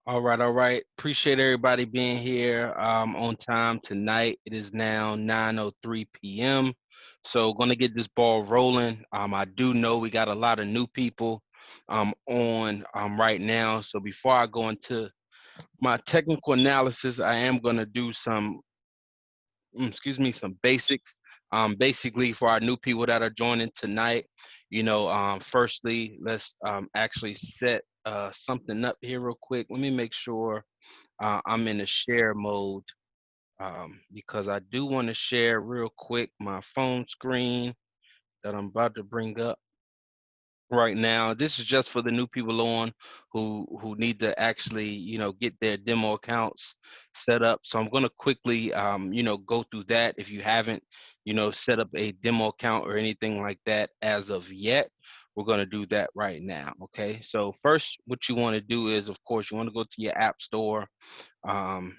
All right, all right. Appreciate everybody being here on time tonight. It is now 9:03 p.m. So gonna get this ball rolling. I do know we got a lot of new people on right now. So before I go into my technical analysis, I am gonna do some some basics. Basically for our new people that are joining tonight, firstly, let's actually set something up here real quick. Let me make sure I'm in the share mode because I do want to share real quick my phone screen that I'm about to bring up right now. This is just for the new people on who need to actually get their demo accounts set up. So I'm going to quickly go through that. If you haven't set up a demo account or anything like that as of yet, we're going to do that right now. Okay, so first what you want to do is, of course, you want to go to your app store, um,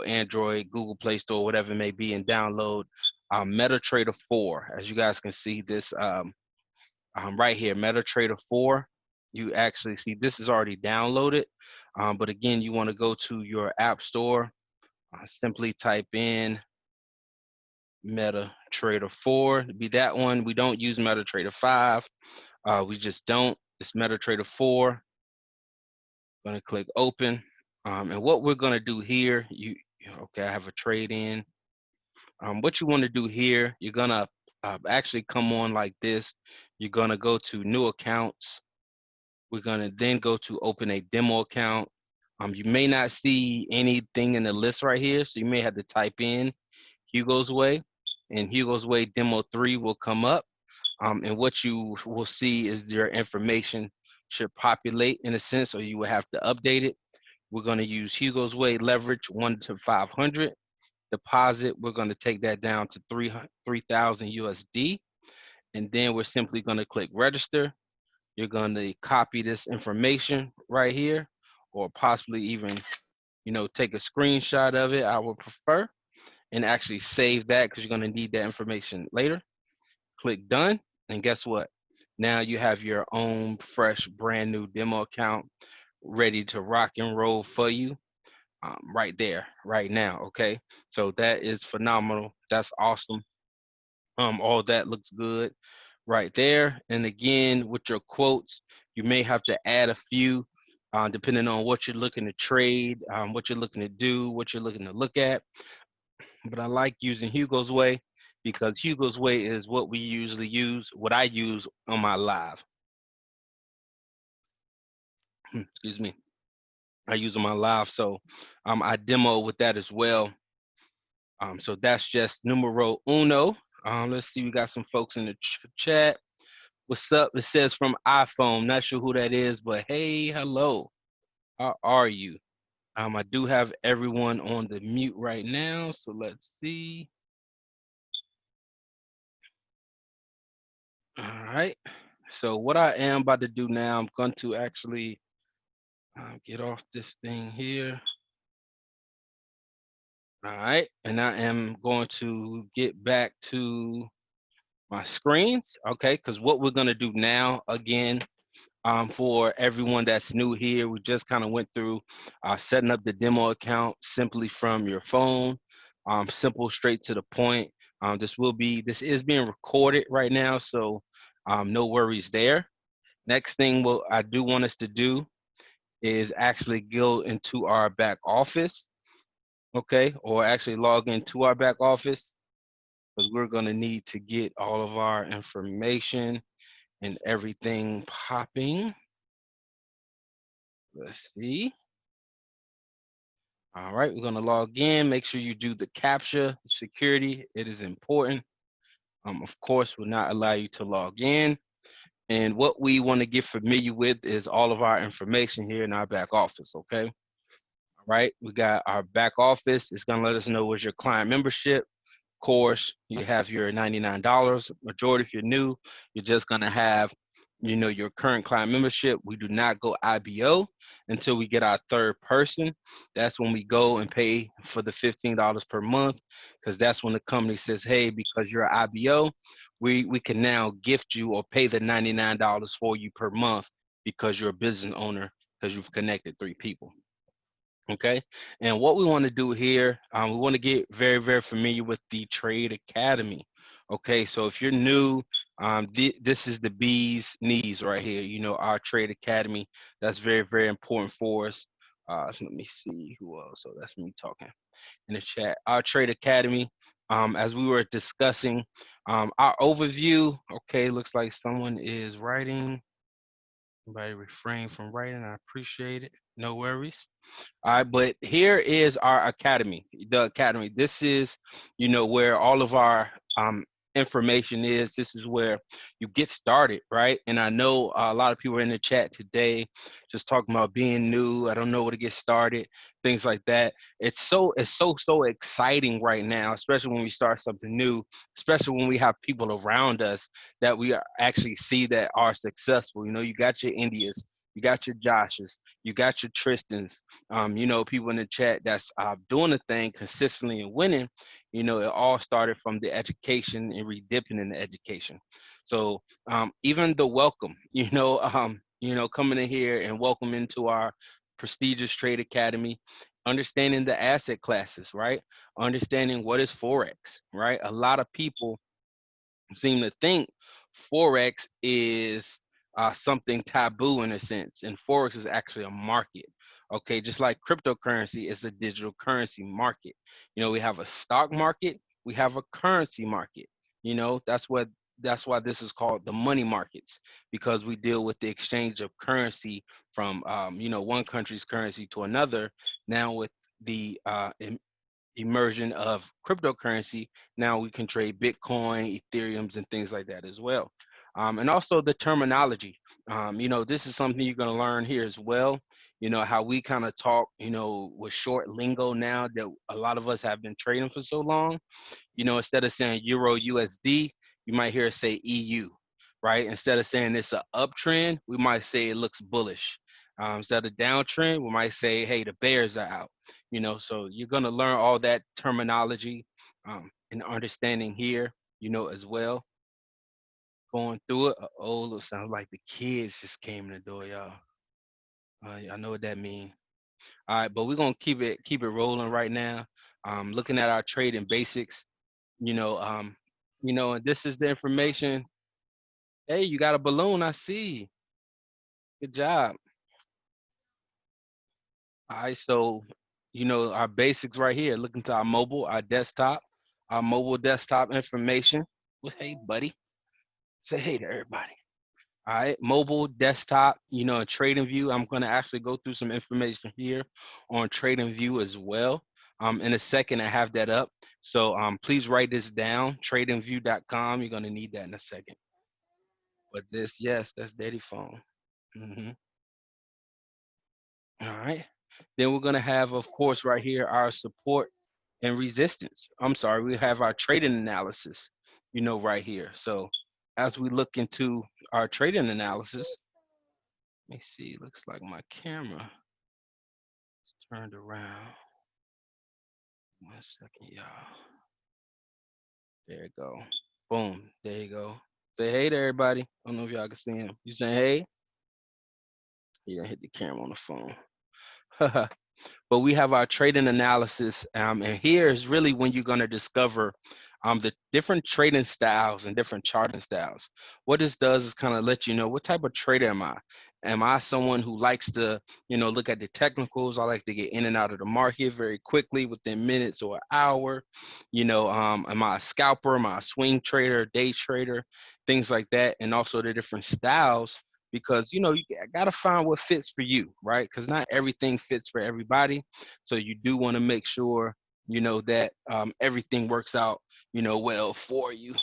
Android, Google Play Store, whatever it may be, and download MetaTrader 4. As you guys can see, this right here, MetaTrader 4. You actually see this is already downloaded. But again, you want to go to your app store, simply type in MetaTrader 4 to be that one. We don't use MetaTrader 5. We just don't. It's MetaTrader 4. Going to click open. And what we're going to do here, okay, I have a trade in. What you want to do here, you're going to actually come on like this. You're going to go to new accounts. We're going to then go to open a demo account. You may not see anything in the list right here, so you may have to type in Hugo's Way, and Hugo's Way Demo 3 will come up. And what you will see is your information should populate in a sense, or you will have to update it. We're going to use Hugo's Way leverage 1 to 500. Deposit, we're going to take that down to 3,000 USD. And then we're simply going to click register. You're going to copy this information right here, or possibly even, take a screenshot of it. I would prefer, and actually save that because you're going to need that information later. Click done. And guess what? Now you have your own fresh, brand new demo account ready to rock and roll for you right there, right now. Okay. So that is phenomenal. That's awesome. All that looks good right there. And again, with your quotes, you may have to add a few depending on what you're looking to trade, what you're looking to do, what you're looking to look at. But I like using Hugo's Way because Hugo's Way is what we usually use, what I use on my live. Excuse me. I use on my live. So I demo with that as well. So that's just numero uno. Let's see, we got some folks in the chat. What's up? It says from iPhone. Not sure who that is, but hey, hello. How are you? I do have everyone on the mute right now, so let's see. All right. So what I am about to do now, I'm going to actually get off this thing here. All right, and I am going to get back to my screens. Okay, because what we're going to do now, again, for everyone that's new here, we just kind of went through setting up the demo account simply from your phone, simple, straight to the point. This is being recorded right now, so no worries there. Next thing what I do want us to do is actually go into our back office, okay, or actually log into our back office because we're going to need to get all of our information and everything popping. Let's see. All right, we're going to log in. Make sure you do the CAPTCHA security. It is important. Of course, will not allow you to log in. And what we want to get familiar with is all of our information here in our back office, okay? All right, we got our back office. It's going to let us know what's your client membership. Of course, you have your $99. Majority, if you're new, you're just going to have, your current client membership. We do not go IBO until we get our third person. That's when we go and pay for the $15 per month, because that's when the company says, hey, because you're IBO, we can now gift you or pay the $99 for you per month because you're a business owner because you've connected 3 people. Okay, and what we want to do here, we want to get very, very familiar with the Trade Academy. Okay, so if you're new, this is the bee's knees right here. You know, our Trade Academy. That's very, very important for us. Let me see who else. So that's me talking in the chat. Our Trade Academy. As we were discussing, our overview. Okay, looks like someone is writing. Everybody refrain from writing. I appreciate it. No worries. All right, but here is our academy, the academy. This is, where all of our information is. This is where you get started, right? And I know a lot of people are in the chat today just talking about being new. I don't know where to get started, things like that. It's so exciting right now, especially when we start something new, especially when we have people around us that we actually see that are successful. You got your Indias, you got your Joshes, you got your Tristans, people in the chat that's doing the thing consistently and winning. It all started from the education and redipping in the education. So even the welcome, coming in here and welcome into our prestigious Trade Academy, understanding the asset classes, right? Understanding what is Forex, right? A lot of people seem to think Forex is something taboo in a sense, and Forex is actually a market. Okay, just like cryptocurrency is a digital currency market. We have a stock market, we have a currency market. That's why this is called the money markets, because we deal with the exchange of currency from one country's currency to another. Now with the immersion of cryptocurrency, now we can trade Bitcoin, Ethereums, and things like that as well. And also the terminology. This is something you're going to learn here as well. How we kind of talk, with short lingo now that a lot of us have been trading for so long. Instead of saying Euro USD, you might hear us say EU, right? Instead of saying it's an uptrend, we might say it looks bullish. Instead of downtrend, we might say, hey, the bears are out. So you're going to learn all that terminology and understanding here, as well. Going through it. Oh, it sounds like the kids just came in the door, y'all. I know what that means. All right, but we're gonna keep it rolling right now. Looking at our trading basics, you know, um, and this is the information. Hey, you got a balloon, I see. Good job. All right, so our basics right here. Looking to our mobile desktop information. Well, hey, buddy, say hey to everybody. All right, mobile desktop, trading view. I'm going to actually go through some information here on trading view as well. In a second, I have that up. So please write this down, tradingview.com. You're going to need that in a second. But this, yes, that's Daddy phone. All right. Then we're going to have, of course, right here, our support and resistance. I'm sorry, we have our trading analysis, right here. So as we look into our trading analysis, let me see, looks like my camera is turned around. 1 second, y'all. There you go. Boom, there you go. Say hey to everybody. I don't know if y'all can see him. You saying hey? Yeah, hit the camera on the phone. But we have our trading analysis, and here is really when you're going to discover the different trading styles and different charting styles. What this does is kind of let you know what type of trader am I. Am I someone who likes to, look at the technicals? I like to get in and out of the market very quickly within minutes or an hour. Am I a scalper? Am I a swing trader, day trader, things like that, and also the different styles, because you got to find what fits for you, right? Because not everything fits for everybody. So you do want to make sure that everything works out well for you.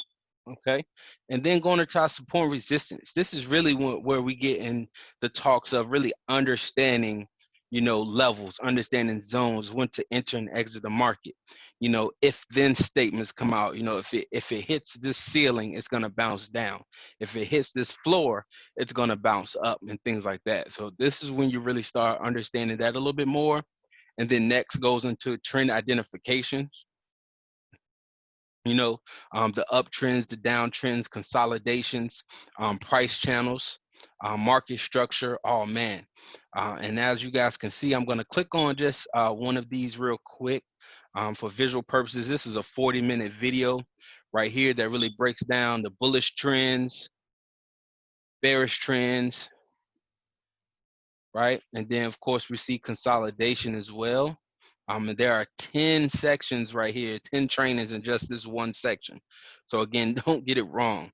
Okay, and then going to our support and resistance. This is really where we get in the talks of really understanding levels, understanding zones, when to enter and exit the market. If then statements come out, if it hits this ceiling, it's going to bounce down. If it hits this floor, it's going to bounce up, and things like that. So this is when you really start understanding that a little bit more. And then next goes into trend identifications. The uptrends, the downtrends, consolidations, price channels. market structure. Oh man. And as you guys can see, I'm going to click on just one of these real quick for visual purposes. This is a 40-minute video right here that really breaks down the bullish trends, bearish trends, right? And then of course we see consolidation as well. And there are 10 sections right here, 10 trainings in just this one section. So again, don't get it wrong.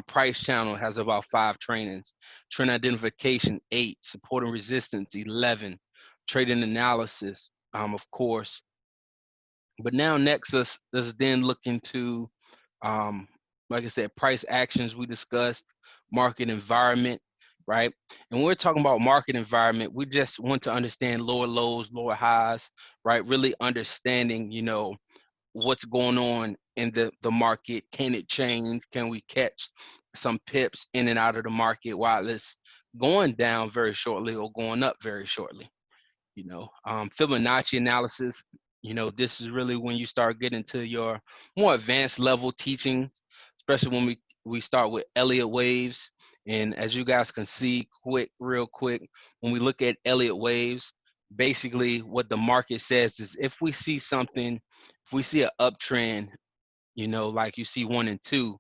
Price channel has about 5 trainings. Trend identification, 8. Support and resistance, 11. Trading analysis, of course. But now next, let's then look into, um, like I said, price actions we discussed, market environment, right? And when we're talking about market environment, we just want to understand lower lows, lower highs, right? Really understanding, what's going on in the market. Can it change? Can we catch some pips in and out of the market while it's going down very shortly or going up very shortly? Fibonacci analysis, this is really when you start getting to your more advanced level teaching, especially when we start with Elliott waves. And as you guys can see, real quick, when we look at Elliott waves, basically what the market says is if we see something, if we see an uptrend, like you see 1 and 2,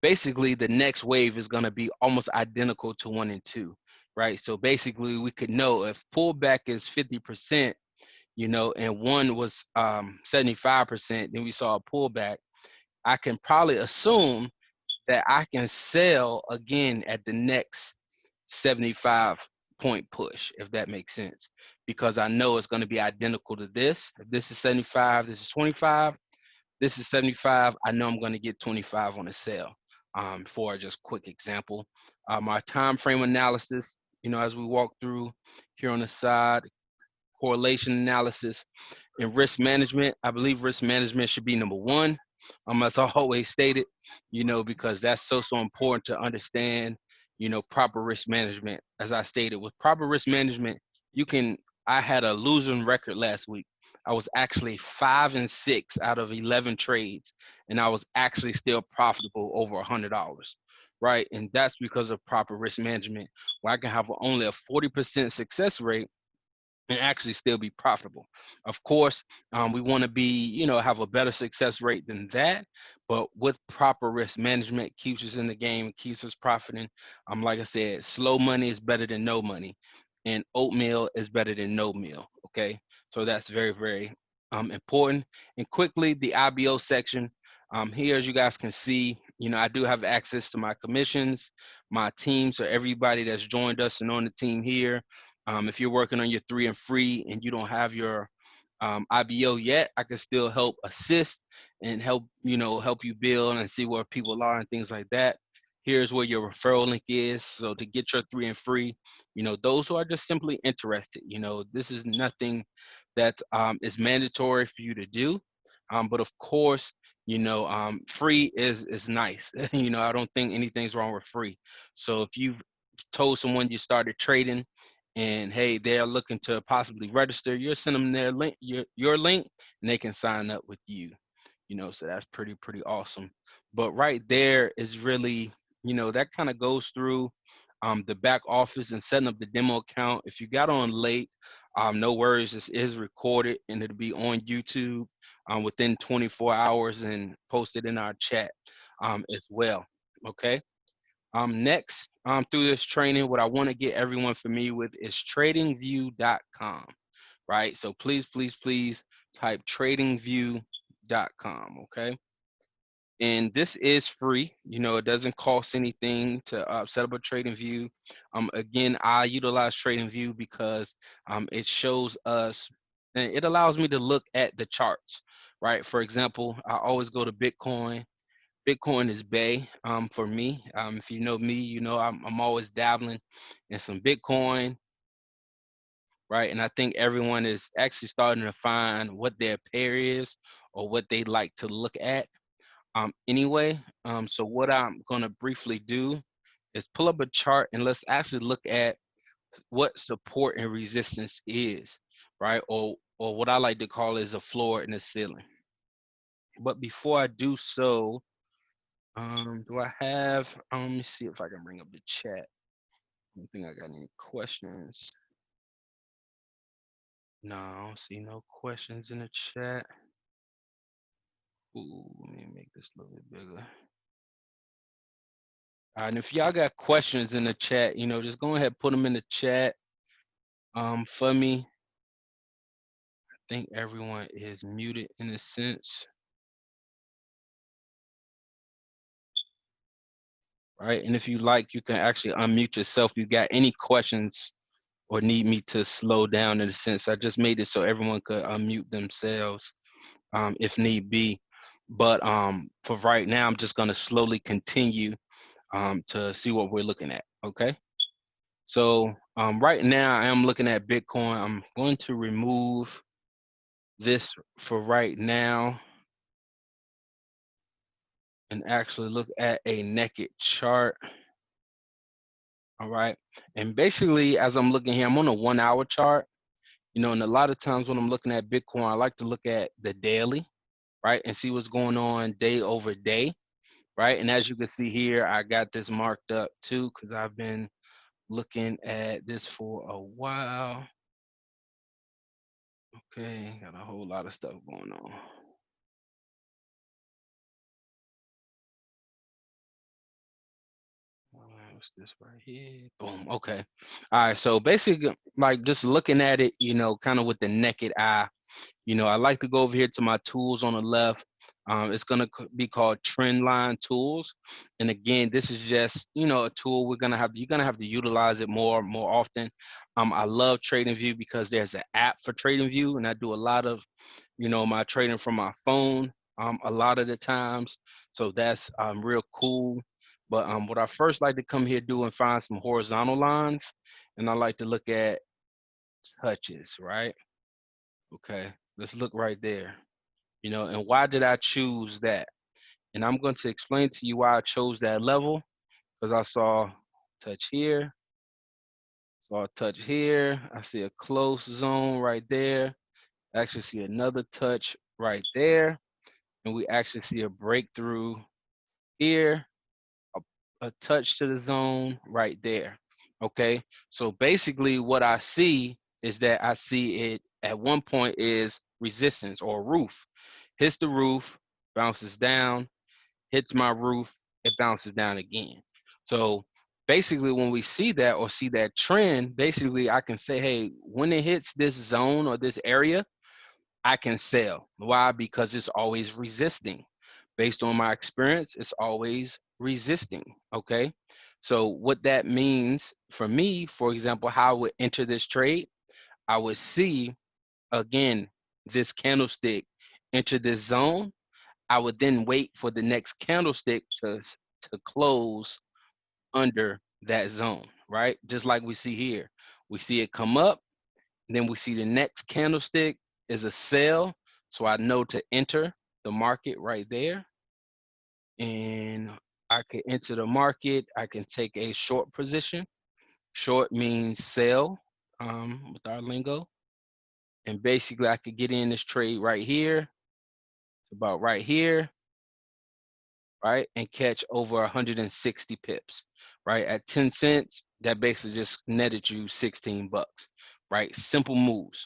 basically the next wave is going to be almost identical to 1 and 2, right? So basically we could know if pullback is 50%, and 1 was 75%, then we saw a pullback, I can probably assume that I can sell again at the next 75-point push, if that makes sense, because I know it's going to be identical to this. If this is 75, this is 25, this is 75, I know I'm going to get 25 on a sale. For just quick example, our time frame analysis, as we walk through here on the side, correlation analysis, and risk management. I believe risk management should be number 1. As I always stated, because that's so important to understand, proper risk management. As I stated, with proper risk management, I had a losing record last week. I was actually 5 and 6 out of 11 trades, and I was actually still profitable over $100, right? And that's because of proper risk management, where I can have only a 40% success rate and actually still be profitable. Of course, we want to be, have a better success rate than that, but with proper risk management, keeps us in the game, keeps us profiting. Like I said, slow money is better than no money, and oatmeal is better than no meal. Okay, so that's very, very important. And quickly, the IBO section. Here, as you guys can see, I do have access to my commissions, my team, so everybody that's joined us and on the team here. If you're working on your 3 and free and you don't have your IBO yet, I can still help assist and help you build and see where people are and things like that. Here's where your referral link is. So to get your 3 and free, those who are just simply interested, this is nothing that is mandatory for you to do. But of course, free is nice. I don't think anything's wrong with free. So if you've told someone you started trading and hey, they're looking to possibly register, you'll send them their link, your link, and they can sign up with you. So that's pretty awesome. But right there is really, that kind of goes through the back office and setting up the demo account. If you got on late, no worries, this is recorded and it'll be on YouTube within 24 hours and posted in our chat as well. Okay. Next, through this training, what I want to get everyone familiar with is tradingview.com, right? So please type tradingview.com, okay? And this is free. It doesn't cost anything to set up a trading view. Again, I utilize trading view because it shows us, and it allows me to look at the charts, right? For example, I always go to Bitcoin. Bitcoin is Bay for me. If you know me, I'm always dabbling in some Bitcoin, right? And I think everyone is actually starting to find what their pair is or what they like to look at. Anyway, so what I'm gonna briefly do is pull up a chart and let's actually look at what support and resistance is, right? Or what I like to call is a floor and a ceiling. But before I do so, do I have, let me see if I can bring up the chat. don't think I got any questions. No, I don't see no questions in the chat. Ooh, let me make this a little bit bigger. All right, and if y'all got questions in the chat, just go ahead, put them in the chat for me. I think everyone is muted in a sense. Right, and if you like, you can actually unmute yourself. You got any questions or need me to slow down in a sense, I just made it so everyone could unmute themselves if need be. But for right now, I'm just going to slowly continue to see what we're looking at. Okay. So right now, I am looking at Bitcoin. I'm going to remove this for right now and actually look at a naked chart. All right. And basically, as I'm looking here, I'm on a 1 hour chart. And a lot of times when I'm looking at Bitcoin, I like to look at the daily, right, and see what's going on day over day, right? And as you can see here, I got this marked up too because I've been looking at this for a while. Okay, got a whole lot of stuff going on. What's this right here? Boom. Okay. All right. So basically, like just looking at it, kind of with the naked eye. I like to go over here to my tools on the left. It's going to be called trend line tools. And again, this is just, a tool you're going to have to utilize it more often. I love TradingView because there's an app for TradingView, and I do a lot of, my trading from my phone a lot of the times. So that's real cool. But what I first like to come here do and find some horizontal lines, and I like to look at touches, right? Okay, let's look right there. And why did I choose that? And I'm going to explain to you why I chose that level, because I saw touch here, saw a touch here, I see a close zone right there, I actually see another touch right there, and we actually see a breakthrough here, a touch to the zone right there. Okay, so basically what I see is that I see it at one point is resistance or roof. Hits the roof, bounces down, hits my roof, it bounces down again. So basically when we see that or see that trend, basically I can say, hey, when it hits this zone or this area, I can sell. Why? Because it's always resisting. Based on my experience, it's always resisting. Okay. So what that means for me, for example, how I would enter this trade, I would see again this candlestick enter this zone. I would then wait for the next candlestick to close under that zone, right? Just like we see here. We see it come up, then we see the next candlestick is a sell. So I know to enter the market right there. And I can enter the market. I can take a short position. Short means sell with our lingo. And basically I could get in this trade right here. It's about right here, right? And catch over 160 pips, right? At 10 cents, that basically just netted you 16 bucks, right? Simple moves.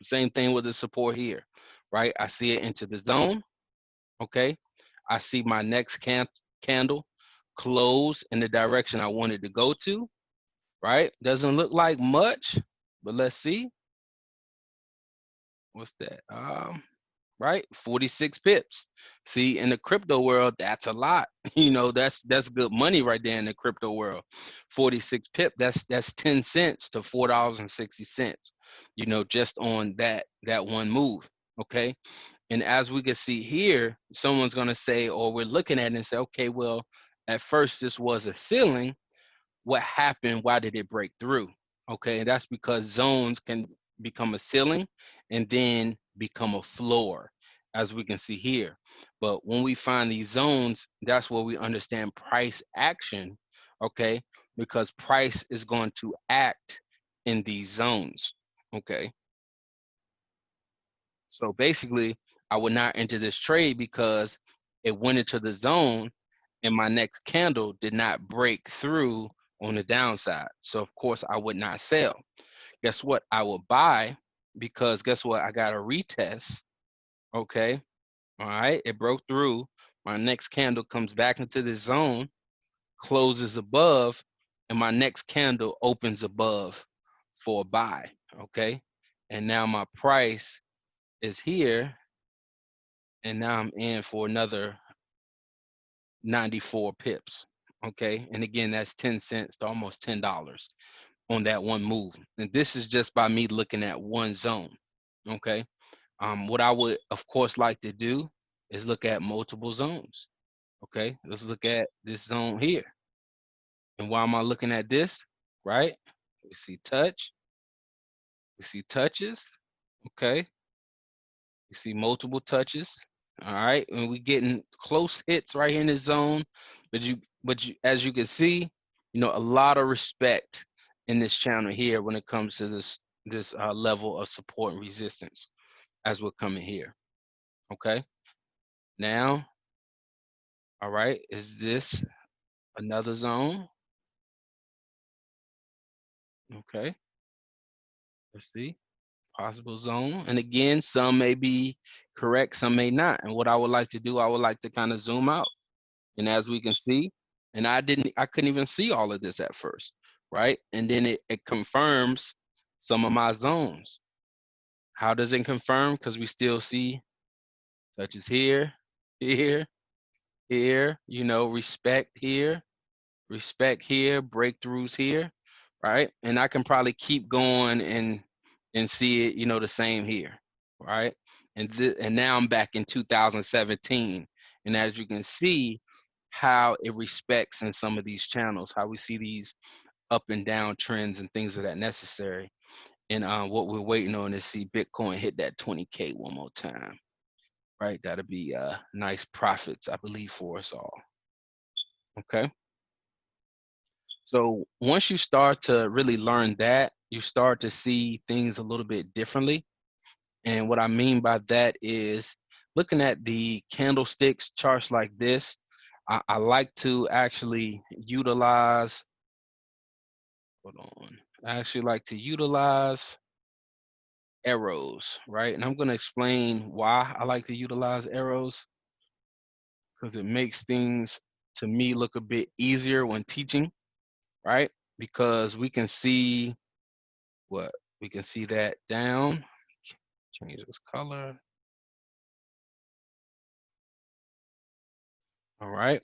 Same thing with the support here, right? I see it into the zone, okay? I see my next candle close in the direction I wanted to go to, right? Doesn't look like much, but let's see. What's that? Right? 46 pips. See, in the crypto world, that's a lot. That's good money right there in the crypto world. 46 pip, that's 10 cents to $4.60. Just on that one move. Okay. And as we can see here, someone's gonna say, or we're looking at it and say, okay, well, at first this was a ceiling. What happened? Why did it break through? Okay, and that's because zones can become a ceiling and then become a floor, as we can see here. But when we find these zones, that's where we understand price action, okay, because price is going to act in these zones, okay. So basically, I would not enter this trade because it went into the zone and my next candle did not break through on the downside. So of course I would not sell. Guess what? I will buy, because guess what? I got a retest. Okay. All right. It broke through. My next candle comes back into this zone, closes above, and my next candle opens above for a buy. Okay. And now my price is here. And now I'm in for another 94 pips. Okay. And again, that's 10 cents to almost $10 on that one move. And this is just by me looking at one zone. Okay. What I would, of course, like to do is look at multiple zones. Okay. Let's look at this zone here. And why am I looking at this? Right. We see touch. We see touches. Okay. We see multiple touches. All right. And we getting close hits right here in this zone. But as you can see, a lot of respect in this channel here when it comes to this level of support and resistance as we're coming here. Okay. Now, all right, is this another zone? Okay. Let's see. Possible zone. And again, some may be correct, some may not. And what I would like to do, I would like to kind of zoom out. And as we can see, and I couldn't even see all of this at first, right? And then it confirms some of my zones. How does it confirm? Because we still see touches here, here, here, respect here, breakthroughs here, right? And I can probably keep going and see it, the same here, right? And now I'm back in 2017, and as you can see, how it respects in some of these channels, how we see these up and down trends and things of that necessary. And what we're waiting on is see Bitcoin hit that 20K one more time, right? That'll be nice profits, I believe, for us all. Okay. So once you start to really learn that, you start to see things a little bit differently. And what I mean by that is looking at the candlesticks charts like this, I like to actually utilize, hold on, I actually like to utilize arrows, right? And I'm going to explain why I like to utilize arrows, because it makes things to me look a bit easier when teaching, right? Because we can see what we can see that down, change this color. All right.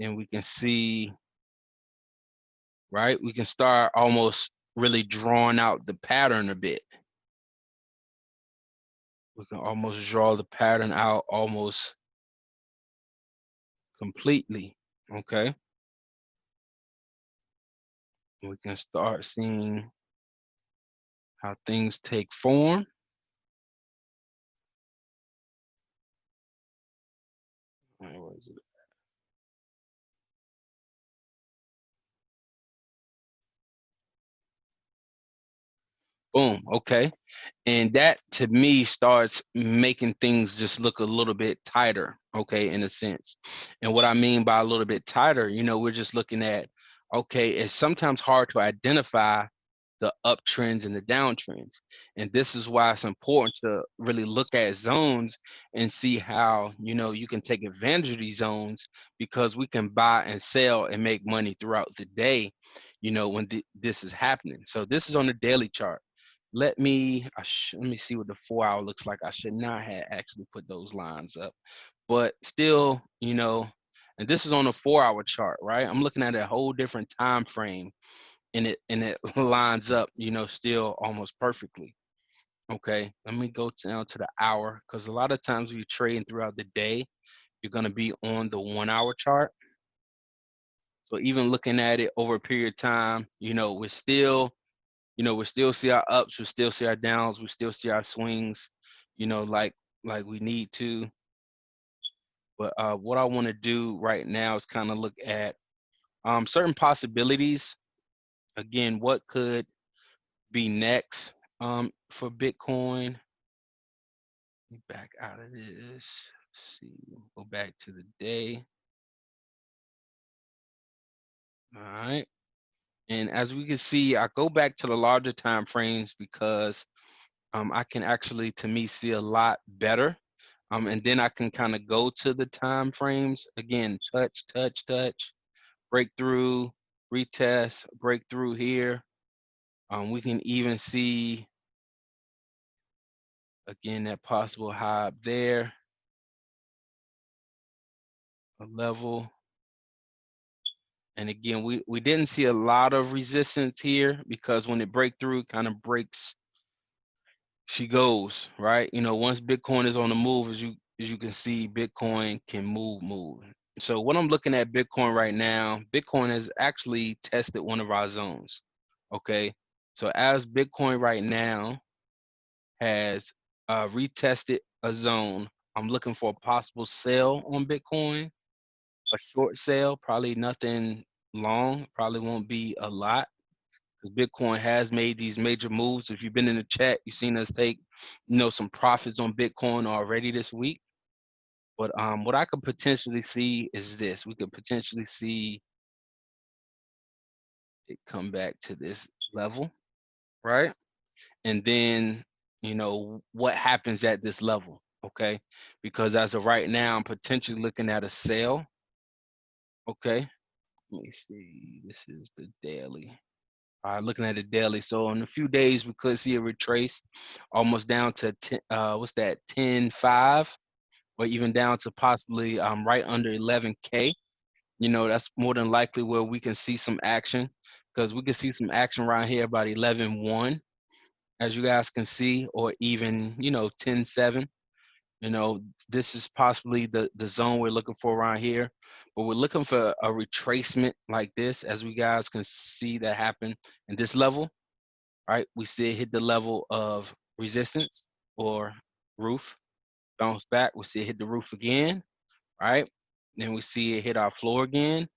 And we can see, right? We can start almost really drawing out the pattern a bit. We can almost draw the pattern out almost completely. Okay. We can start seeing how things take form. Where is it? Boom. Okay. And that to me starts making things just look a little bit tighter, okay, in a sense. And what I mean by a little bit tighter, we're just looking at, okay, it's sometimes hard to identify the uptrends and the downtrends. And this is why it's important to really look at zones and see how, you can take advantage of these zones, because we can buy and sell and make money throughout the day, when this is happening. So this is on the daily chart. Let me see what the 4 hour looks like. I should not have actually put those lines up, but still, and this is on a 4 hour chart, right? I'm looking at a whole different time frame, and it lines up, still almost perfectly. Okay, let me go down to the hour, because a lot of times when you're trading throughout the day, you're going to be on the 1 hour chart. So even looking at it over a period of time, we still see our ups, we still see our downs, we still see our swings, like we need to. But what I want to do right now is kind of look at certain possibilities. Again, what could be next for Bitcoin? Back out of this. Let's see, go back to the day. All right. And as we can see, I go back to the larger time frames because I can actually, to me, see a lot better. And then I can kind of go to the time frames again, touch, touch, touch, breakthrough, retest, breakthrough here. We can even see again that possible high up there, a level. And again, we didn't see a lot of resistance here because when it break through, it kind of breaks, she goes, right? You know, once Bitcoin is on the move, as you can see, Bitcoin can move. So what I'm looking at Bitcoin right now, Bitcoin has actually tested one of our zones. Okay. So as Bitcoin right now has retested a zone, I'm looking for a possible sell on Bitcoin, a short sale, probably nothing long, probably won't be a lot because Bitcoin has made these major moves. If you've been in the chat, you've seen us take, some profits on Bitcoin already this week. But what I could potentially see is this: we could potentially see it come back to this level, right? And then, what happens at this level, okay? Because as of right now, I'm potentially looking at a sale, okay? Let me see. This is the daily. All right, looking at the daily. So in a few days, we could see a retrace almost down to 10, what's that, 10.5, or even down to possibly right under 11K. That's more than likely where we can see some action because we can see some action right here about 11.1, as you guys can see, or even, 10.7. This is possibly the zone we're looking for around here, but we're looking for a retracement like this, as we guys can see that happen in this level. Right, we see it hit the level of resistance or roof, bounce back. We see it hit the roof again, right? Then we see it hit our floor again.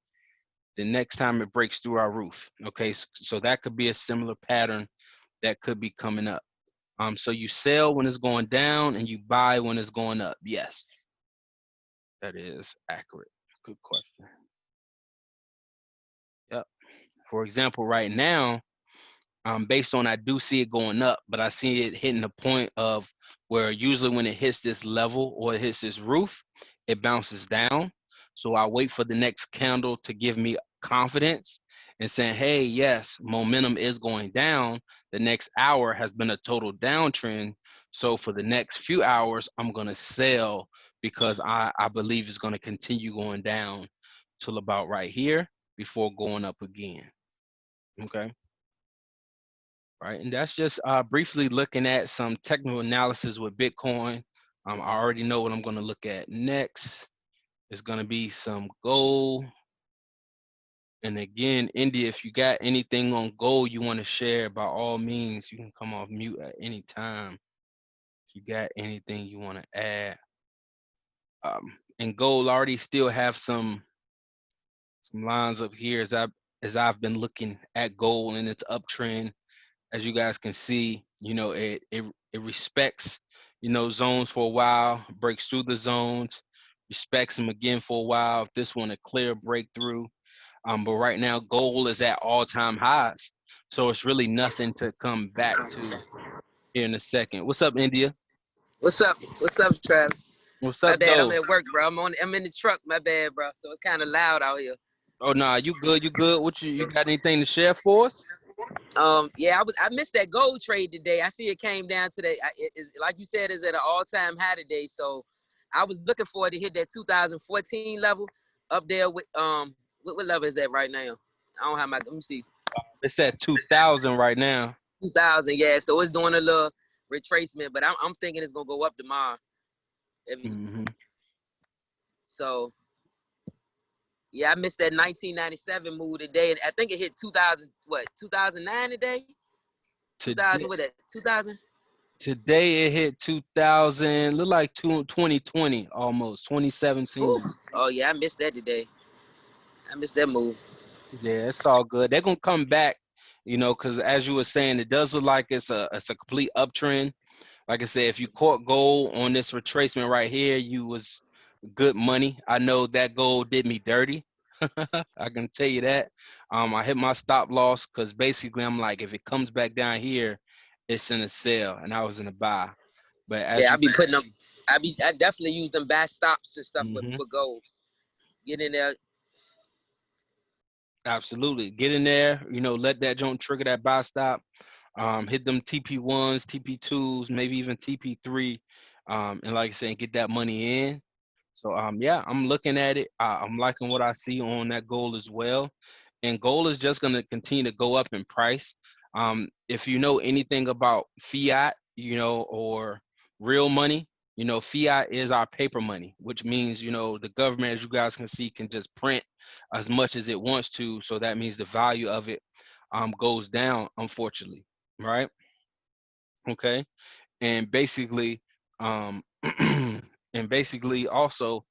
The next time it breaks through our roof. Okay, so that could be a similar pattern that could be coming up. So you sell when it's going down and you buy when it's going up. Yes, that is accurate. Good question. Yep. For example, right now, based on I do see it going up, but I see it hitting the point of where usually when it hits this level or it hits this roof, it bounces down. So I wait for the next candle to give me confidence and saying, hey, yes, momentum is going down. The next hour has been a total downtrend. So for the next few hours, I'm going to sell because I believe it's going to continue going down till about right here before going up again. Okay. Right, and that's just briefly looking at some technical analysis with Bitcoin. I already know what I'm going to look at next. It's going to be some gold. And again, India, if you got anything on gold you want to share, by all means, you can come off mute at any time. If you got anything you want to add. And gold already still have some lines up here as I've been looking at gold and its uptrend. As you guys can see, it respects, zones for a while, breaks through the zones, respects them again for a while. This one a clear breakthrough. But right now gold is at all-time highs. So it's really nothing to come back to here in a second. What's up, India? What's up? What's up, Trav? What's My up, bad. I'm though? at work, bro. I'm in the truck. My bad, bro. So it's kind of loud out here. Oh nah, you good, you good. What you got anything to share for us? Yeah, I missed that gold trade today. I see it came down to it is like you said, is at an all-time high today. So I was looking for it to hit that 2014 level up there with what level is that right now? I don't have my. Let me see. It's at 2,000 right now. 2000. Yeah. So it's doing a little retracement, but I'm thinking it's gonna go up tomorrow. Mm-hmm. So yeah, I missed that 1997 move today, and I think it hit 2000. What 2009 today? 2000 Today, with that 2000. today it hit 2,000. Look like 2020 almost 2017. Oh yeah, I missed that today. I missed that move. Yeah, it's all good. They're gonna come back, because as you were saying, it does look like it's a complete uptrend. Like I said, if you caught gold on this retracement right here, you was good money. I know that gold did me dirty. I can tell you that. I hit my stop loss because basically I'm like, if it comes back down here, it's in a sell, and I was in a buy. But as Yeah, I you be can putting them. see, I definitely use them back stops and stuff hmm for gold. Get in there. absolutely get in there. Let that joint trigger that buy stop. Hit them TP1s, TP2s, maybe even TP3, and like I said, get that money in. So yeah, I'm looking at it. I'm liking what I see on that gold as well, and gold is just going to continue to go up in price. If you know anything about fiat, or real money, fiat is our paper money, which means the government, as you guys can see, can just print as much as it wants to. So that means the value of it goes down, unfortunately, right? Okay, and basically and basically also,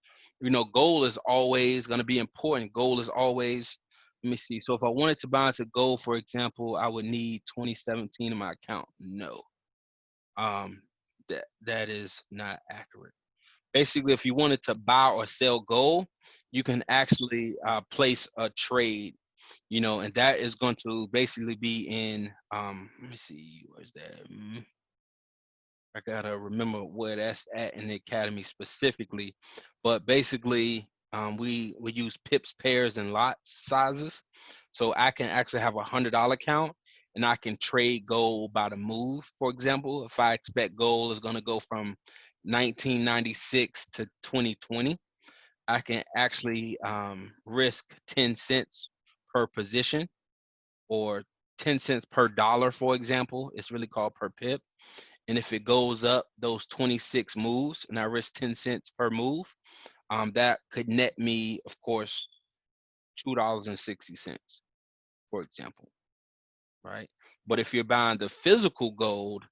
gold is always going to be important. Gold is always, let me see, so if I wanted to buy into gold, for example, I would need 2017 in my account. No, um that is not accurate. Basically, if you wanted to buy or sell gold, you can actually place a trade, and that is going to basically be in, let me see, where's that? I gotta remember where that's at in the academy specifically, but basically, we use pips, pairs, and lot sizes. So I can actually have $100 account, and I can trade gold by the move. For example, if I expect gold is gonna go from 1996 to 2020, I can actually risk 10 cents per position, or 10 cents per dollar, for example. It's really called per pip. And if it goes up those 26 moves and I risk 10 cents per move, that could net me, of course, $2.60, for example, right? But if you're buying the physical gold,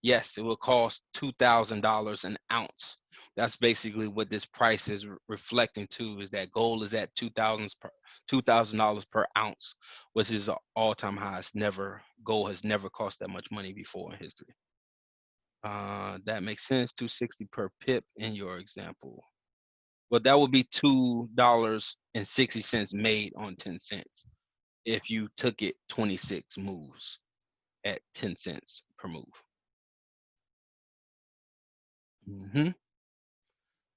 yes, it will cost $2,000 an ounce. That's basically what this price is reflecting to, is that gold is at $2,000 per ounce, which is an all-time high. Gold has never cost that much money before in history. That makes sense. 260 per pip in your example. Well, that would be $2.60 made on 10 cents if you took it 26 moves at 10 cents per move. Mm-hmm.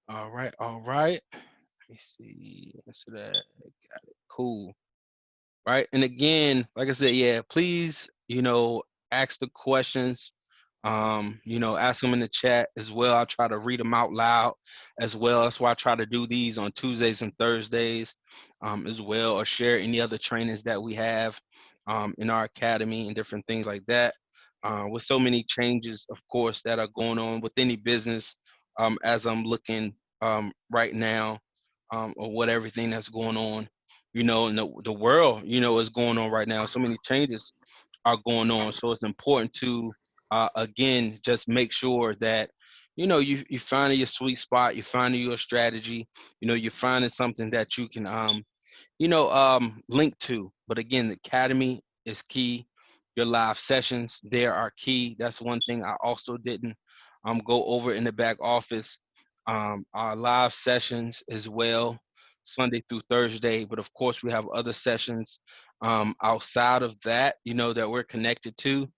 All right, all right. Let me see. Answer that. Got it. Cool. Right. And again, like I said, yeah, please, ask the questions. Ask them in the chat as well. I try to read them out loud as well. That's why I try to do these on Tuesdays and Thursdays, as well, or share any other trainings that we have in our academy and different things like that. With so many changes, of course, that are going on with any business, as I'm looking right now, or what everything that's going on, in the world, is going on right now. So many changes are going on. So it's important to, again, just make sure that, you finding your sweet spot, you're finding your strategy, you're finding something that you can, link to. But again, the academy is key. Your live sessions there are key. That's one thing I also didn't go over in the back office. Our live sessions as well, Sunday through Thursday. But of course, we have other sessions outside of that, that we're connected to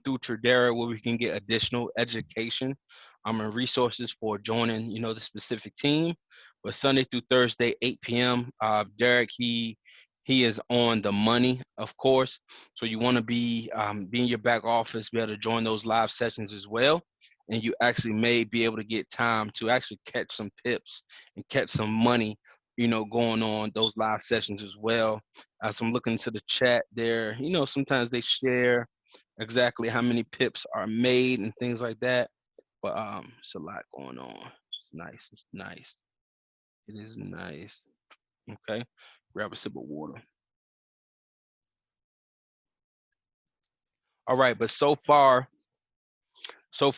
through Tradera, where we can get additional education and resources for joining, the specific team. But Sunday through Thursday, 8 p.m. Derek, he is on the money, of course. So you want to be in your back office, be able to join those live sessions as well. And you actually may be able to get time to actually catch some pips and catch some money, going on those live sessions as well. As I'm looking to the chat there, sometimes they share exactly how many pips are made and things like that. But it's a lot going on. It's nice. It's nice. It is nice. Okay. Grab a sip of water. All right, but so far so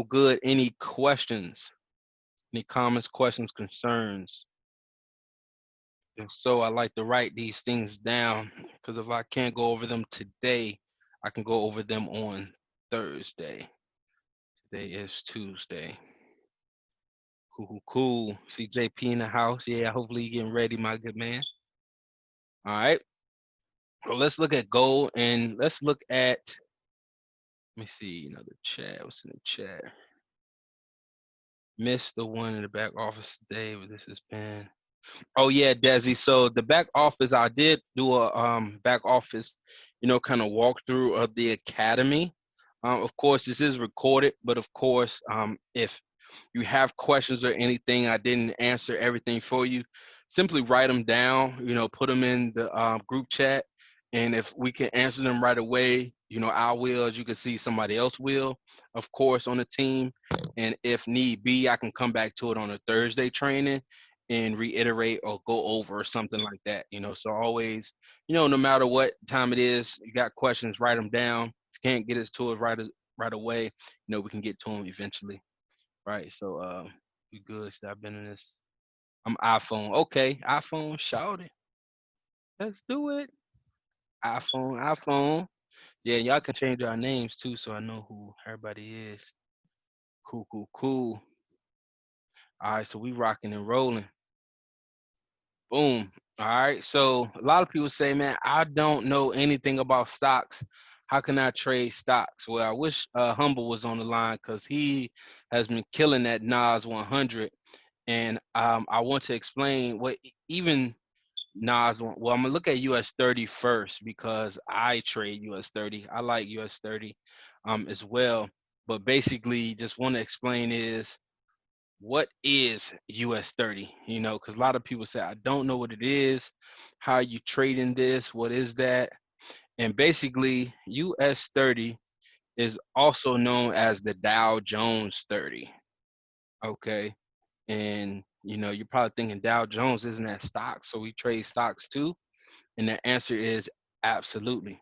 good. Any questions? Any comments, questions, concerns? If so, I like to write these things down, because if I can't go over them today, I can go over them on Thursday. Today is Tuesday. Cool, cool, cool. See JP in the house. Yeah, hopefully you're getting ready, my good man. All right. So let's look at gold and let's look at, let me see, another chat. What's in the chat? Missed the one in the back office today, but this has been. Oh yeah, Desi. So the back office, I did do a back office, kind of walkthrough of the academy. Of course, this is recorded, but of course, if you have questions or anything, I didn't answer everything for you, simply write them down, put them in the group chat. And if we can answer them right away, I will, as you can see, somebody else will, of course, on the team. And if need be, I can come back to it on a Thursday training and reiterate or go over or something like that, So always, no matter what time it is, you got questions, write them down. If you can't get it to us right away, we can get to them eventually. Right. So we good. So I've been in this. I'm iPhone. Okay, iPhone, shout it. Let's do it. iPhone, iPhone. Yeah, y'all can change our names too, so I know who everybody is. Cool, cool, cool. All right, so we rocking and rolling. Boom. All right. So a lot of people say, man, I don't know anything about stocks. How can I trade stocks? Well, I wish Humble was on the line because he has been killing that Nas 100. And I want to explain what even Nas. Well, I'm gonna look at US 30 first because I trade US 30. I like US 30 as well. But basically, just want to explain is what is US 30? Because a lot of people say I don't know what it is. How are you trading this? What is that? And basically, US 30 is also known as the Dow Jones 30. Okay. And you're probably thinking Dow Jones isn't that stocks, so we trade stocks too. And the answer is absolutely,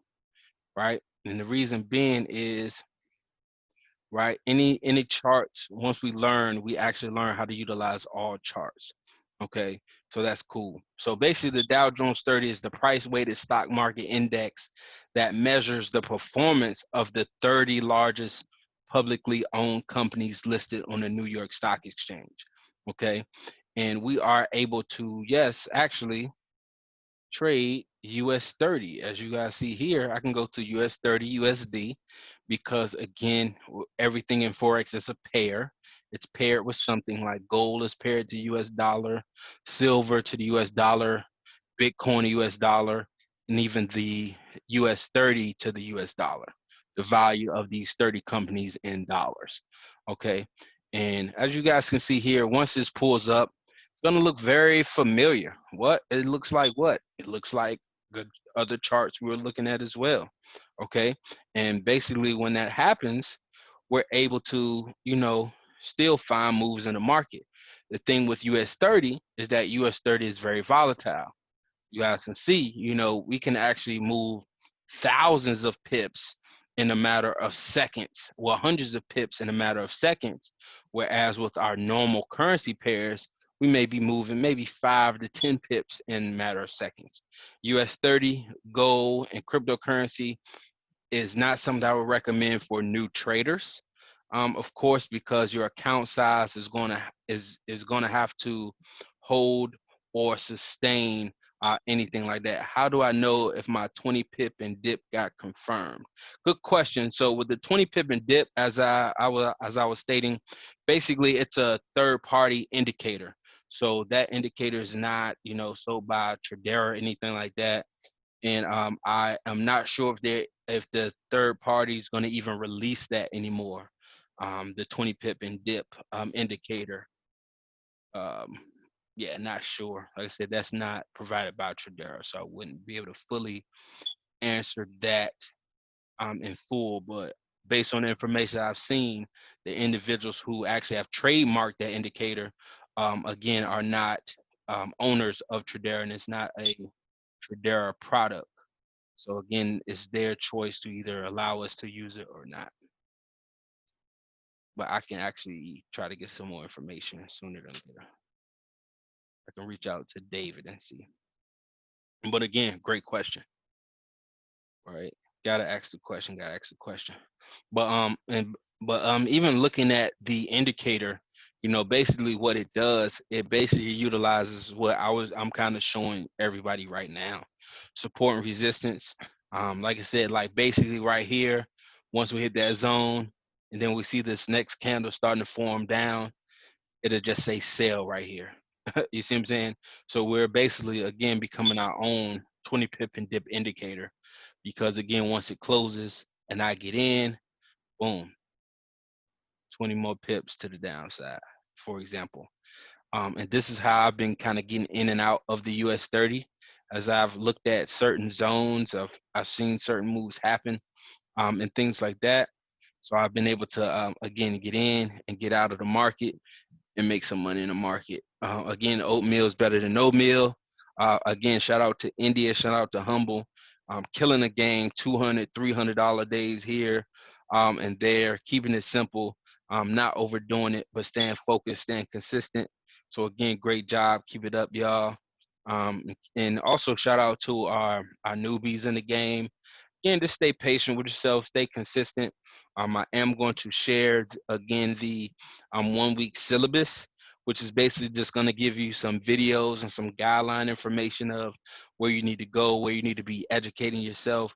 right? And the reason being is, right, any charts, once we actually learn how to utilize all charts. Okay, so that's cool. So basically the Dow Jones 30 is the price weighted stock market index that measures the performance of the 30 largest publicly owned companies listed on the New York Stock Exchange. Okay, and we are able to, yes, actually trade US 30. As you guys see here, I can go to US 30 USD because again, everything in Forex is a pair. It's paired with something like gold is paired to US dollar, silver to the US dollar, Bitcoin to US dollar, and even the US 30 to the US dollar, the value of these 30 companies in dollars. Okay. And as you guys can see here, once this pulls up, it's going to look very familiar. What? It looks like what? It looks like the other charts we were looking at as well. Okay. And basically, when that happens, we're able to, still find moves in the market. The thing with US 30 is that US 30 is very volatile. You guys can see, we can actually move thousands of pips in a matter of seconds, well, hundreds of pips in a matter of seconds. Whereas with our normal currency pairs, we may be moving maybe 5 to 10 pips in a matter of seconds. US 30, gold, and cryptocurrency is not something I would recommend for new traders. Of course, because your account size is going to have to hold or sustain anything like that. How do I know if my 20 pip and dip got confirmed? Good question. So with the 20 pip and dip, as I was stating, basically it's a third party indicator. So that indicator is not sold by Tradera or anything like that. And I am not sure if the third party is going to even release that anymore. The 20 pip and dip indicator. Um, yeah, not sure. Like I said, that's not provided by Tradera, so I wouldn't be able to fully answer that in full. But based on the information I've seen, the individuals who actually have trademarked that indicator, again, are not owners of Tradera, and it's not a Tradera product. So again, it's their choice to either allow us to use it or not. But I can actually try to get some more information sooner than later. I can reach out to David and see. But again, great question. Right? Gotta ask the question. Gotta ask the question. But even looking at the indicator, basically what it does, it basically utilizes what I'm kind of showing everybody right now. support and resistance. Like I said, like basically right here, once we hit that zone, and then we see this next candle starting to form down, it'll just say sell right here. You see what I'm saying? So we're basically again becoming our own 20 pip and dip indicator, because again, once it closes and I get in, boom, 20 more pips to the downside, for example. And this is how I've been kind of getting in and out of the US 30 as I've looked at certain zones of I've seen certain moves happen, and things like that. So I've been able to again get in and get out of the market and make some money in the market. Again, oatmeal is better than no meal. Again, shout out to India, shout out to Humble, killing the game, $200, $300 days here and there, keeping it simple, not overdoing it, but staying focused, staying consistent. So again, great job, keep it up, y'all. And also shout out to our newbies in the game. Again, just stay patient with yourself, stay consistent. I am going to share again the 1 week syllabus, which is basically just going to give you some videos and some guideline information of where you need to go, where you need to be educating yourself,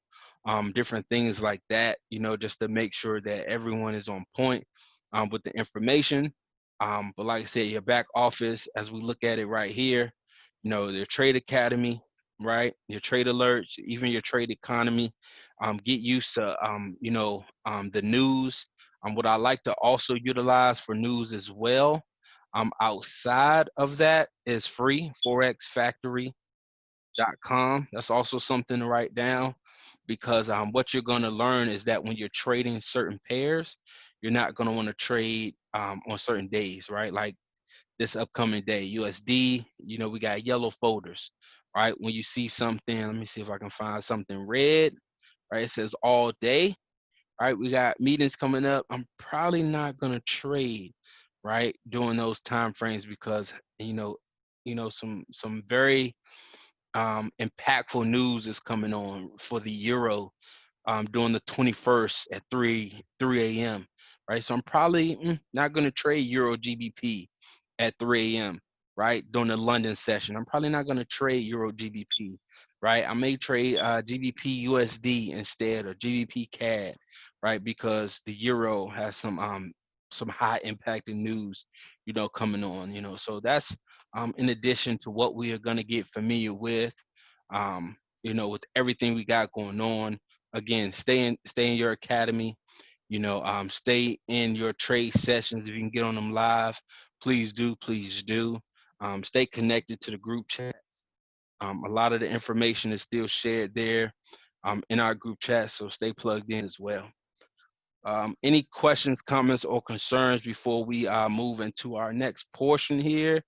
different things like that, just to make sure that everyone is on point with the information. But like I said, your back office, as we look at it right here, the Trade Academy, right? Your trade alerts, even your trade economy. Get used to, the news. What I like to also utilize for news as well, outside of that, is free forexfactory.com. That's also something to write down, because what you're going to learn is that when you're trading certain pairs, you're not going to want to trade on certain days, right? Like this upcoming day, USD, we got yellow folders, right? When you see something, let me see if I can find something red, right? It says all day, right? We got meetings coming up. I'm probably not gonna trade, right, during those time frames, because some very impactful news is coming on for the euro during the 21st at 3 a.m. Right, so I'm probably not going to trade Euro GBP at 3 a.m. Right, during the London session. I'm probably not going to trade Euro GBP. Right, I may trade GBP USD instead, or GBP CAD. Right, because the euro has some high impacting news, coming on. So that's in addition to what we are going to get familiar with, with everything we got going on. Again, stay in your academy, stay in your trade sessions. If you can get on them live, please do, please do. Stay connected to the group chat. A lot of the information is still shared there in our group chat, so stay plugged in as well. Any questions, comments, or concerns before we move into our next portion here?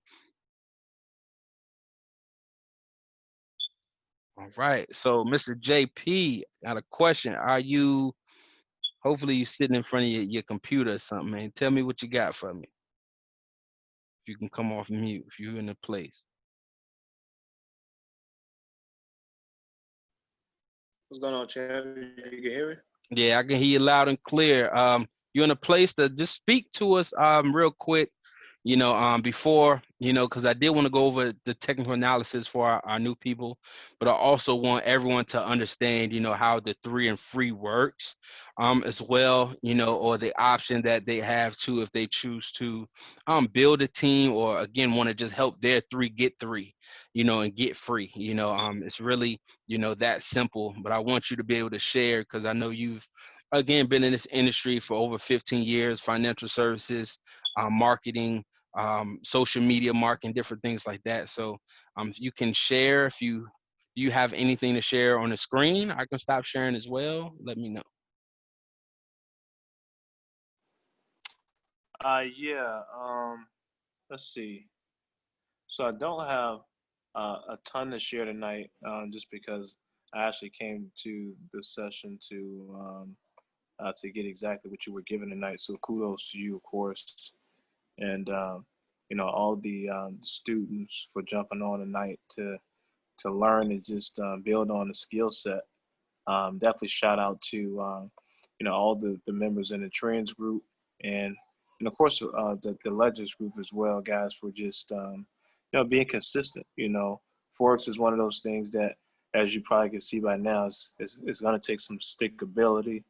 All right, so Mr. JP, got a question. Hopefully you're sitting in front of your computer or something, man. Tell me what you got for me. If you can come off mute, if you're in a place. What's going on, champ? You can hear me? Yeah, I can hear you loud and clear. You're in a place to just speak to us real quick, before, because I did want to go over the technical analysis for our new people, but I also want everyone to understand, how the 3 and free works as well, or the option that they have to, if they choose to build a team, or again, want to just help their 3 get 3, and get free. It's really, that simple, but I want you to be able to share, because I know you've, again, been in this industry for over 15 years, financial services, marketing, social media marketing, different things like that. So you can share. If you have anything to share on the screen, I can stop sharing as well. Let me know. Yeah. Let's see. So I don't have a ton to share tonight, just because I actually came to this session to get exactly what you were given tonight. So kudos to you, of course, and all the students for jumping on tonight to learn and just build on the skill set. Definitely shout out to all the members in the Trendz group, and of course the Legends group as well, guys, for just being consistent. Forex is one of those things that as you probably can see by now, it's going to take some stickability.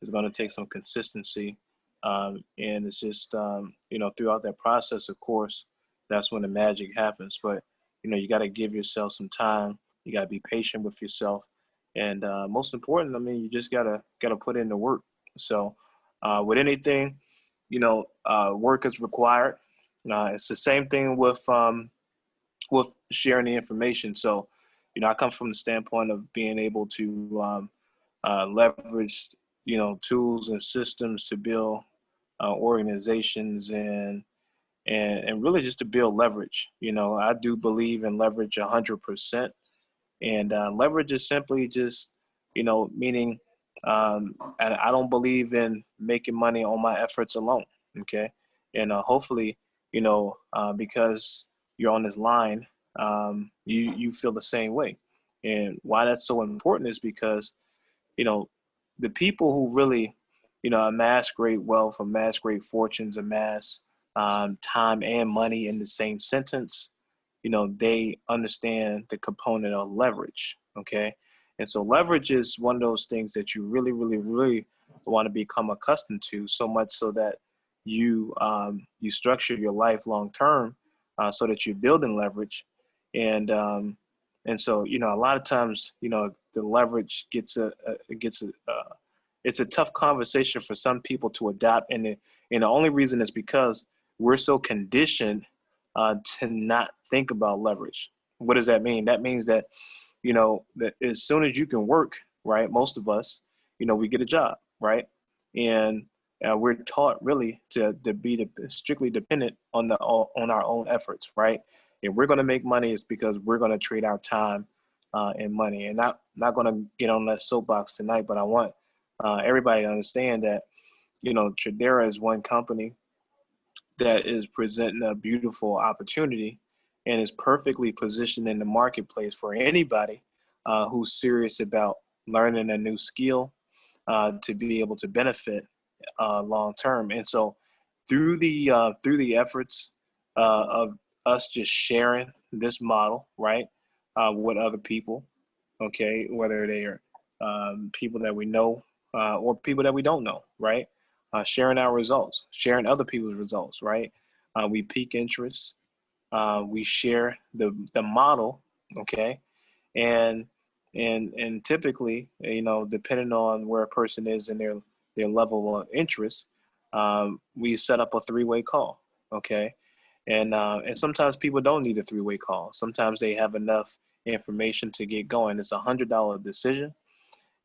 It's going to take some consistency. And it's just, throughout that process, of course, that's when the magic happens. But, you got to give yourself some time. You got to be patient with yourself. And most important, I mean, you just gotta put in the work. So with anything, work is required. It's the same thing with sharing the information. So, I come from the standpoint of being able to leverage, tools and systems to build organizations and really just to build leverage. I do believe in leverage 100%. And leverage is simply just, meaning, and I don't believe in making money on my efforts alone. Okay. And hopefully, because you're on this line, you feel the same way. And why that's so important is because, you know, the people who really, amass great wealth, amass great fortunes, amass time and money in the same sentence, they understand the component of leverage. Okay. And so leverage is one of those things that you really, really, really want to become accustomed to, so much so that you structure your life long term, so that you're building leverage. And so, a lot of times, the leverage it's a tough conversation for some people to adapt. And the only reason is because we're so conditioned to not think about leverage. What does that mean? That means that, that as soon as you can work, right, most of us, we get a job, right? And we're taught really to be strictly dependent on our own efforts, right? If we're going to make money, it's because we're going to trade our time and money. And not going to get on that soapbox tonight, but I want everybody to understand that, Tradera is one company that is presenting a beautiful opportunity and is perfectly positioned in the marketplace for anybody who's serious about learning a new skill to be able to benefit long term. And so through the efforts of us just sharing this model, right, with other people, okay, whether they are people that we know or people that we don't know, right? Sharing our results, sharing other people's results, right? We pique interest, we share the model, okay, and and typically, depending on where a person is in their level of interest, we set up a three-way call, okay, and sometimes people don't need a three-way call. Sometimes they have enough information to get going. It's $100 decision.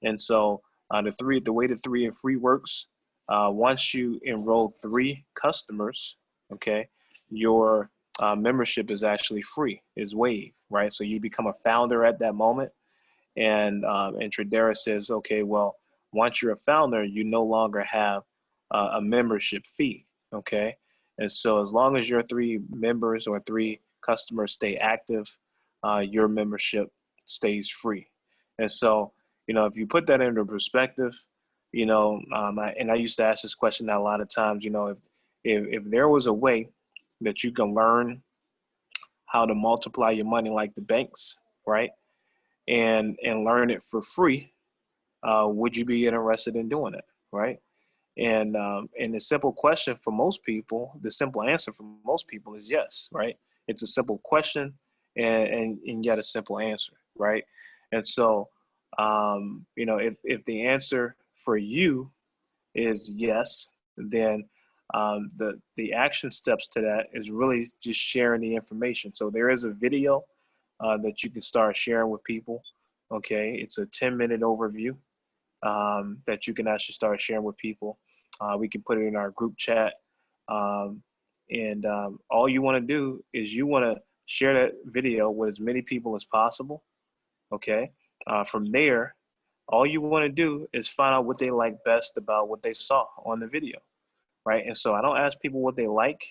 And so the way the 3 and free works, once you enroll 3 customers, okay, your membership is actually free, is waived, right? So you become a founder at that moment. And Tradera says, okay, well, once you're a founder, you no longer have a membership fee, okay? And so as long as your 3 members or 3 customers stay active, your membership stays free. And so, if you put that into perspective, I used to ask this question a lot of times, if there was a way that you can learn how to multiply your money like the banks, right, and learn it for free, would you be interested in doing it, right? And the simple question for most people, the simple answer for most people is yes, right? It's a simple question and yet a simple answer, right? And so, if the answer for you is yes, then the action steps to that is really just sharing the information. So there is a video that you can start sharing with people. Okay, it's a 10-minute overview that you can actually start sharing with people. We can put it in our group chat. And all you want to do is you want to share that video with as many people as possible. Okay. From there, all you want to do is find out what they like best about what they saw on the video. Right. And so I don't ask people what they like.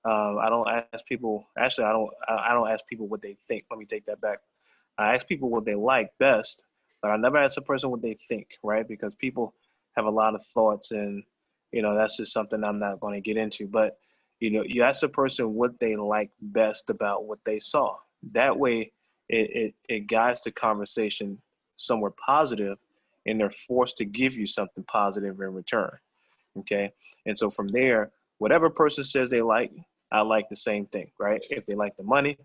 I don't ask people, actually, I don't ask people what they think. Let me take that back. I ask people what they like best, but I never ask a person what they think, right? Because people have a lot of thoughts, and that's just something I'm not going to get into. But you ask a person what they like best about what they saw. That way, it guides the conversation somewhere positive, and they're forced to give you something positive in return. Okay. And so from there, whatever person says they like, I like the same thing, right? If they like the money,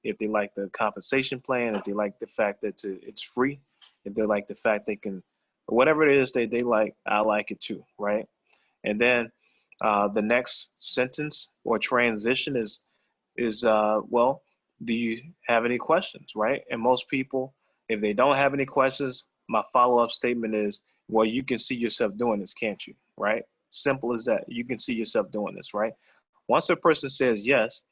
if they like the compensation plan, if they like the fact that it's free, if they like the fact they can, whatever it is they like, I like it too, right? And then the next sentence or transition is well, do you have any questions, right? And most people, if they don't have any questions, my follow-up statement is, well, you can see yourself doing this, can't you? Right? Simple as that. You can see yourself doing this, right? Once a person says yes,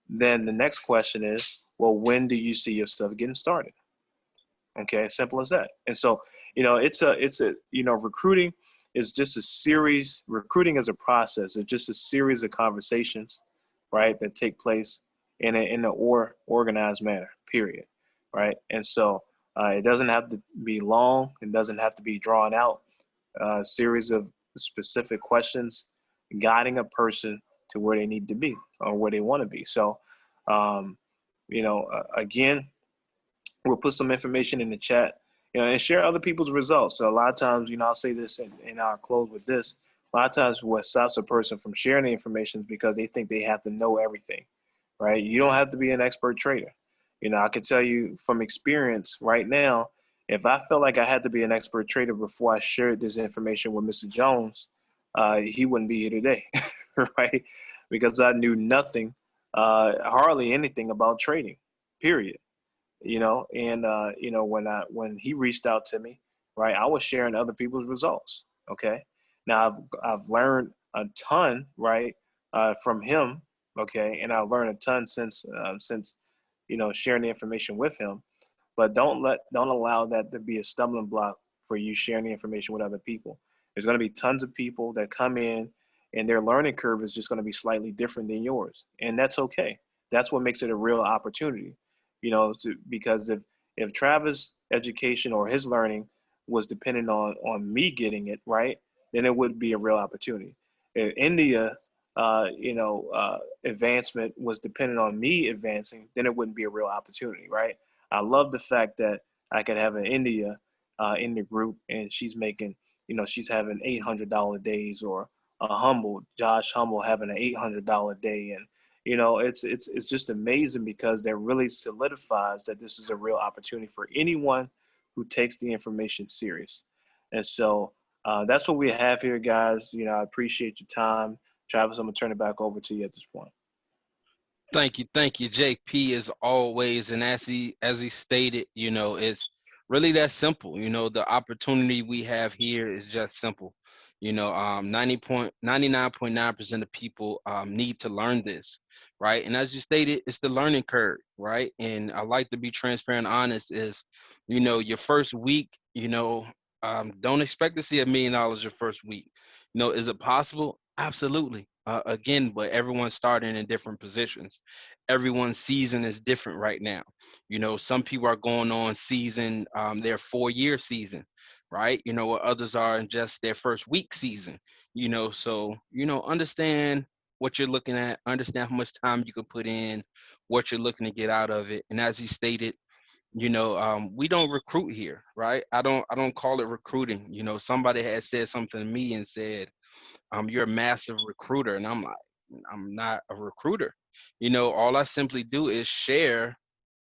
then the next question is, well, when do you see yourself getting started? Okay, simple as that. And so, recruiting is just a series. Recruiting is a process. It's just a series of conversations, right, that take place in an organized manner. Period. Right. And so it doesn't have to be long. It doesn't have to be drawn out. A series of specific questions guiding a person to where they need to be or where they want to be. So, um, again, we'll put some information in the chat, and share other people's results. So a lot of times, I'll say this and I'll close with this. A lot of times what stops a person from sharing the information is because they think they have to know everything, right? You don't have to be an expert trader. I can tell you from experience right now, if I felt like I had to be an expert trader before I shared this information with Mr. Jones, he wouldn't be here today, right? Because I knew nothing, hardly anything about trading, period. And when he reached out to me, right, I was sharing other people's results. Okay. Now I've learned a ton, right, from him. Okay. And I've learned a ton since sharing the information with him. But don't allow that to be a stumbling block for you sharing the information with other people. There's going to be tons of people that come in, and their learning curve is just going to be slightly different than yours, and that's okay. That's what makes it a real opportunity. Because if Travis' education or his learning was dependent on me getting it right, then it would be a real opportunity. If India, advancement was dependent on me advancing, then it wouldn't be a real opportunity, right? I love the fact that I could have an India in the group, and she's making, she's having $800 days, or Josh Humble having an $800 day, and it's just amazing because that really solidifies that this is a real opportunity for anyone who takes the information serious. And so that's what we have here, guys. I appreciate your time. Travis, I'm gonna turn it back over to you at this point. Thank you, JP, as always. And as he stated, it's really that simple. The opportunity we have here is just simple. 99.9% of people need to learn this, right? And as you stated, it's the learning curve, right? And I like to be transparent, honest. Is your first week, don't expect to see $1 million your first week. Is it possible? Absolutely. Again, but everyone's starting in different positions. Everyone's season is different right now. Some people are going on season, their 4-year season, right? What others are in just their first week season. So understand what you're looking at, understand how much time you can put in, what you're looking to get out of it. And as he stated, we don't recruit here, right? I don't call it recruiting. Somebody had said something to me and said, you're a massive recruiter. And I'm like, I'm not a recruiter. All I simply do is share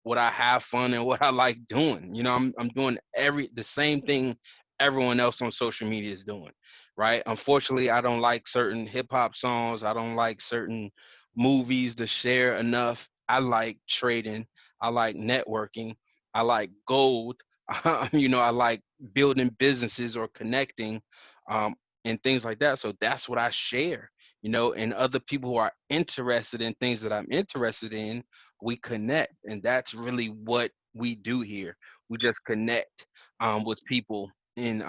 what I have fun and what I like doing. I'm doing the same thing everyone else on social media is doing, right? Unfortunately, I don't like certain hip hop songs. I don't like certain movies to share enough. I like trading. I like networking. I like gold. I like building businesses or connecting, um, and things like that. So that's what I share. And other people who are interested in things that I'm interested in, we connect, and that's really what we do here. We just connect with people, and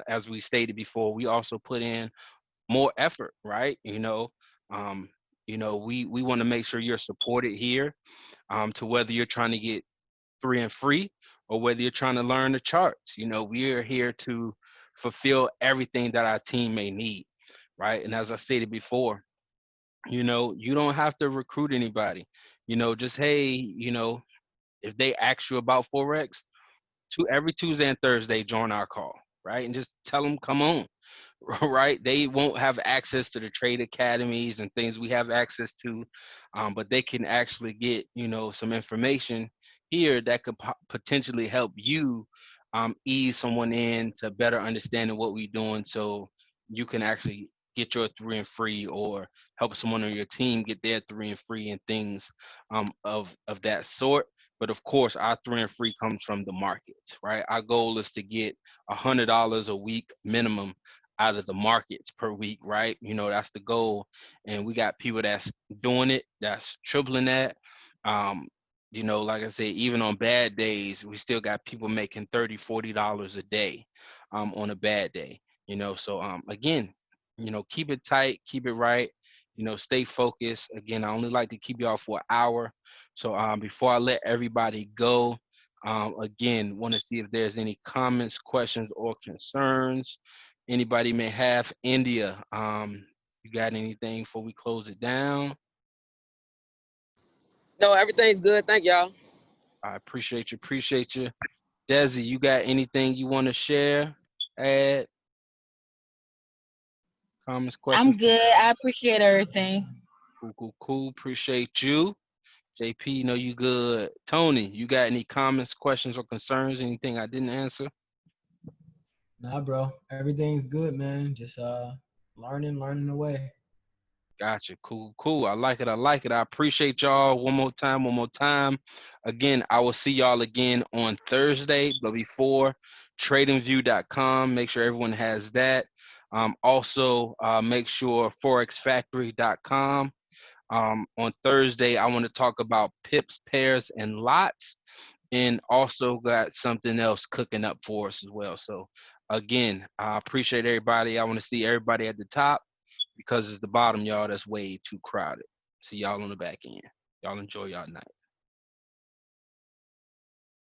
as we stated before, we also put in more effort, right? Um, we want to make sure you're supported here, to whether you're trying to get free and free, or whether you're trying to learn the charts. We are here to fulfill everything that our team may need, right? And as I stated before, you don't have to recruit anybody. Just, hey, if they ask you about Forex, every Tuesday and Thursday, join our call, right? And just tell them, come on, right? They won't have access to the trade academies and things we have access to, but they can actually get, some information here that could potentially help you ease someone in to better understanding what we're doing, so you can actually get your three and free, or help someone on your team get their three and free, and things of that sort. But of course, our three and free comes from the markets, right? Our goal is to get $100 a week minimum out of the markets per week, right? That's the goal. And we got people that's doing it, that's tripling that. Um, like I said, even on bad days, we still got people making $30, $40 a day on a bad day. So again, keep it tight, keep it right, stay focused. Again, I only like to keep y'all for an hour. So before I let everybody go, again, want to see if there's any comments, questions, or concerns anybody may have. India, you got anything before we close it down? No, everything's good. Thank y'all. I appreciate you. Appreciate you. Desi, you got anything you want to share? Add comments, questions? I'm good. I appreciate everything. Cool, cool, cool. Appreciate you. JP, know you good. Tony, you got any comments, questions, or concerns? Anything I didn't answer? Nah, bro. Everything's good, man. Just learning away. Gotcha. Cool, cool. I like it. I like it. I appreciate y'all. One more time, one more time. Again, I will see y'all again on Thursday, but before, tradingview.com. Make sure everyone has that. Also, make sure forexfactory.com. On Thursday, I want to talk about pips, pairs, and lots, and also got something else cooking up for us as well. So again, I appreciate everybody. I want to see everybody at the top, because it's the bottom, y'all, that's way too crowded. See y'all on the back end. Y'all enjoy y'all night.